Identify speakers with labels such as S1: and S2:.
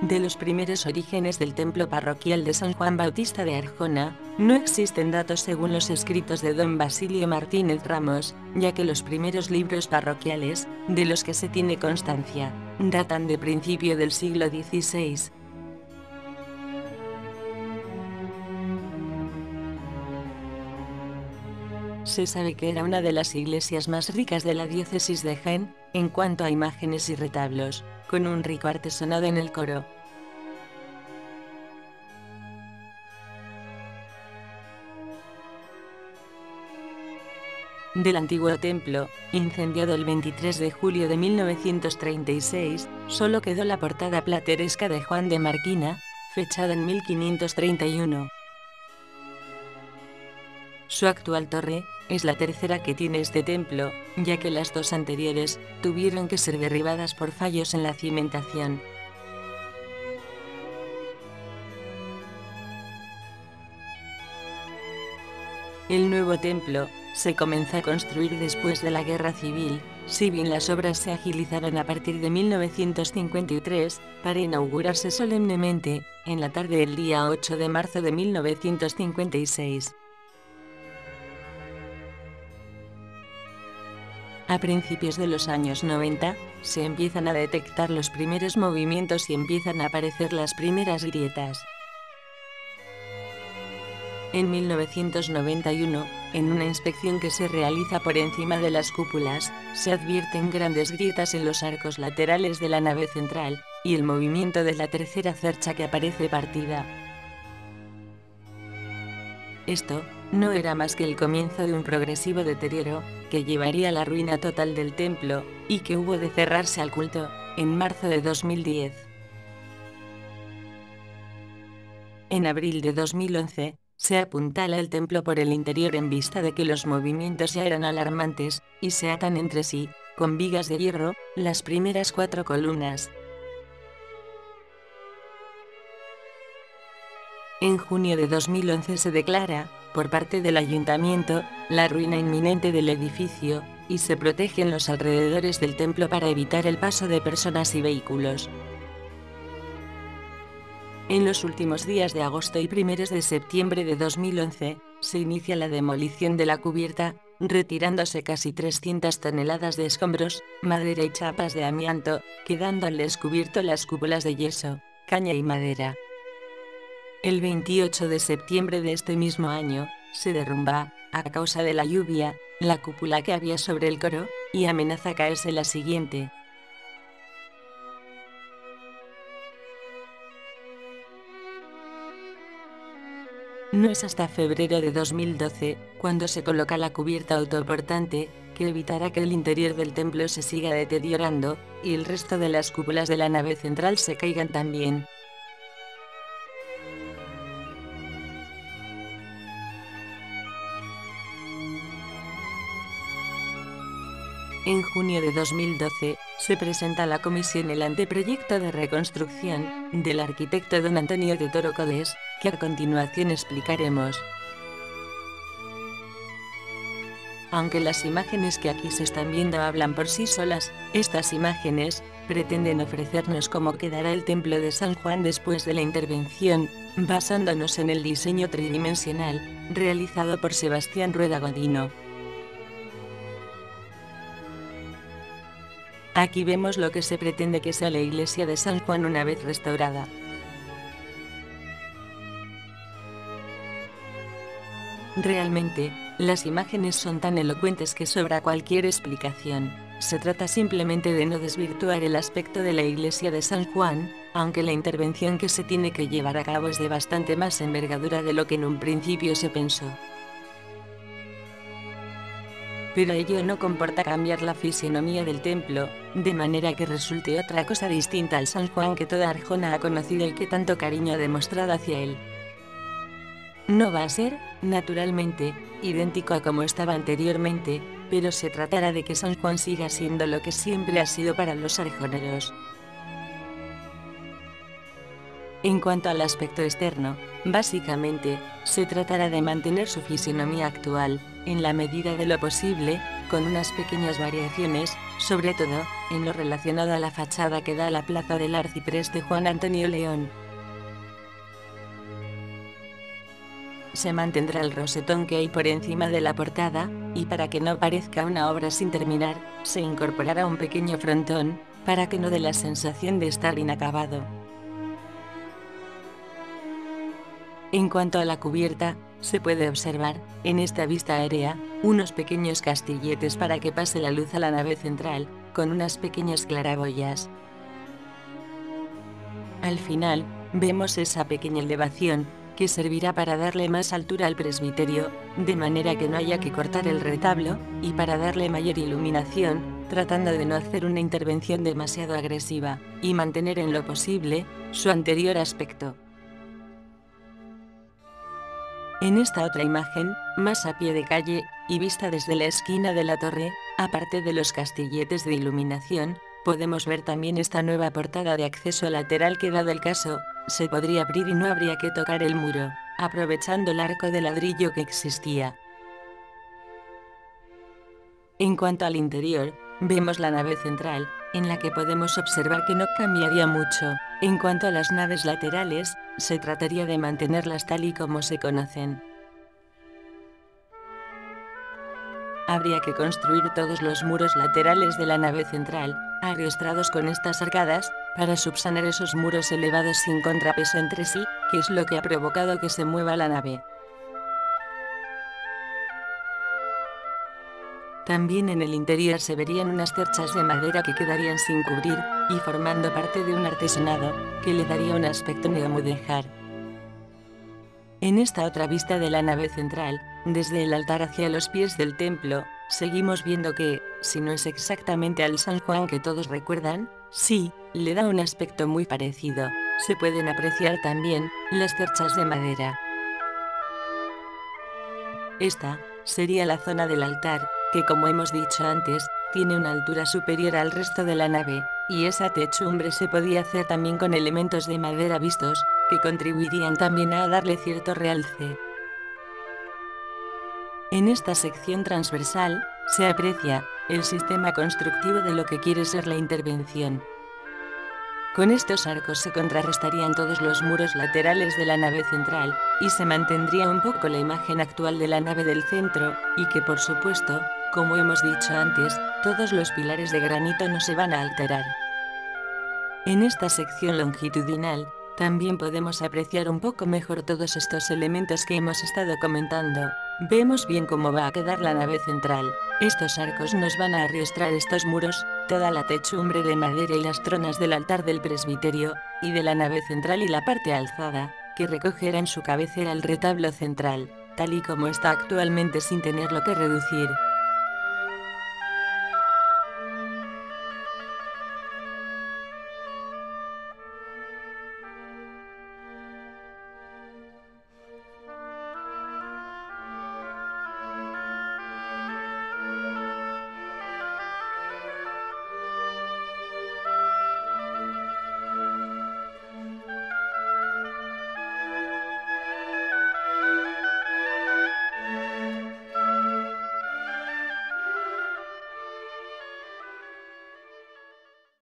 S1: De los primeros orígenes del templo parroquial de San Juan Bautista de Arjona, no existen datos según los escritos de don Basilio Martínez Ramos, ya que los primeros libros parroquiales, de los que se tiene constancia, datan de principio del siglo XVI. Se sabe que era una de las iglesias más ricas de la diócesis de Jaén, en cuanto a imágenes y retablos, con un rico artesonado en el coro. Del antiguo templo, incendiado el 23 de julio de 1936, solo quedó la portada plateresca de Juan de Marquina, fechada en 1531. Su actual torre es la tercera que tiene este templo, ya que las dos anteriores tuvieron que ser derribadas por fallos en la cimentación. El nuevo templo se comenzó a construir después de la Guerra Civil, si bien las obras se agilizaron a partir de 1953, para inaugurarse solemnemente, en la tarde del día 8 de marzo de 1956. A principios de los años 90, se empiezan a detectar los primeros movimientos y empiezan a aparecer las primeras grietas. En 1991, en una inspección que se realiza por encima de las cúpulas, se advierten grandes grietas en los arcos laterales de la nave central, y el movimiento de la tercera cercha que aparece partida. Esto no era más que el comienzo de un progresivo deterioro, que llevaría a la ruina total del templo, y que hubo de cerrarse al culto, en marzo de 2010. En abril de 2011, se apuntala el templo por el interior en vista de que los movimientos ya eran alarmantes, y se atan entre sí, con vigas de hierro, las primeras 4 columnas. En junio de 2011 se declara, por parte del ayuntamiento, la ruina inminente del edificio, y se protegen los alrededores del templo para evitar el paso de personas y vehículos. En los últimos días de agosto y primeros de septiembre de 2011, se inicia la demolición de la cubierta, retirándose casi 300 toneladas de escombros, madera y chapas de amianto, quedando al descubierto las cúpulas de yeso, caña y madera. El 28 de septiembre de este mismo año, se derrumba, a causa de la lluvia, la cúpula que había sobre el coro, y amenaza caerse la siguiente. No es hasta febrero de 2012, cuando se coloca la cubierta autoportante, que evitará que el interior del templo se siga deteriorando, y el resto de las cúpulas de la nave central se caigan también. En junio de 2012, se presenta a la comisión el anteproyecto de reconstrucción, del arquitecto don Antonio de Toro Codes, que a continuación explicaremos. Aunque las imágenes que aquí se están viendo hablan por sí solas, estas imágenes pretenden ofrecernos cómo quedará el templo de San Juan después de la intervención, basándonos en el diseño tridimensional, realizado por Sebastián Rueda Godino. Aquí vemos lo que se pretende que sea la iglesia de San Juan una vez restaurada. Realmente, las imágenes son tan elocuentes que sobra cualquier explicación. Se trata simplemente de no desvirtuar el aspecto de la iglesia de San Juan, aunque la intervención que se tiene que llevar a cabo es de bastante más envergadura de lo que en un principio se pensó. Pero ello no comporta cambiar la fisionomía del templo, de manera que resulte otra cosa distinta al San Juan que toda Arjona ha conocido y que tanto cariño ha demostrado hacia él. No va a ser, naturalmente, idéntico a como estaba anteriormente, pero se tratará de que San Juan siga siendo lo que siempre ha sido para los arjoneros. En cuanto al aspecto externo, básicamente, se tratará de mantener su fisionomía actual, en la medida de lo posible, con unas pequeñas variaciones, sobre todo, en lo relacionado a la fachada que da a la plaza del Arcipreste Juan Antonio León. Se mantendrá el rosetón que hay por encima de la portada, y para que no parezca una obra sin terminar, se incorporará un pequeño frontón, para que no dé la sensación de estar inacabado. En cuanto a la cubierta, se puede observar, en esta vista aérea, unos pequeños castilletes para que pase la luz a la nave central, con unas pequeñas claraboyas. Al final, vemos esa pequeña elevación, que servirá para darle más altura al presbiterio, de manera que no haya que cortar el retablo, y para darle mayor iluminación, tratando de no hacer una intervención demasiado agresiva, y mantener en lo posible, su anterior aspecto. En esta otra imagen, más a pie de calle, y vista desde la esquina de la torre, aparte de los castilletes de iluminación, podemos ver también esta nueva portada de acceso lateral que, dado el caso, se podría abrir y no habría que tocar el muro, aprovechando el arco de ladrillo que existía. En cuanto al interior, vemos la nave central, en la que podemos observar que no cambiaría mucho. En cuanto a las naves laterales, se trataría de mantenerlas tal y como se conocen. Habría que construir todos los muros laterales de la nave central, ariostrados con estas arcadas, para subsanar esos muros elevados sin contrapeso entre sí, que es lo que ha provocado que se mueva la nave. También en el interior se verían unas cerchas de madera que quedarían sin cubrir, y formando parte de un artesonado, que le daría un aspecto neomudéjar. En esta otra vista de la nave central, desde el altar hacia los pies del templo, seguimos viendo que, si no es exactamente al San Juan que todos recuerdan, sí, le da un aspecto muy parecido. Se pueden apreciar también las cerchas de madera. Esta sería la zona del altar, que, como hemos dicho antes, tiene una altura superior al resto de la nave, y esa techumbre se podía hacer también con elementos de madera vistos, que contribuirían también a darle cierto realce. En esta sección transversal, se aprecia el sistema constructivo de lo que quiere ser la intervención. Con estos arcos se contrarrestarían todos los muros laterales de la nave central, y se mantendría un poco la imagen actual de la nave del centro, y que por supuesto, como hemos dicho antes, todos los pilares de granito no se van a alterar. En esta sección longitudinal, también podemos apreciar un poco mejor todos estos elementos que hemos estado comentando. Vemos bien cómo va a quedar la nave central. Estos arcos nos van a arriostrar estos muros, toda la techumbre de madera y las tronas del altar del presbiterio, y de la nave central y la parte alzada, que recogerá en su cabecera el retablo central, tal y como está actualmente sin tenerlo que reducir.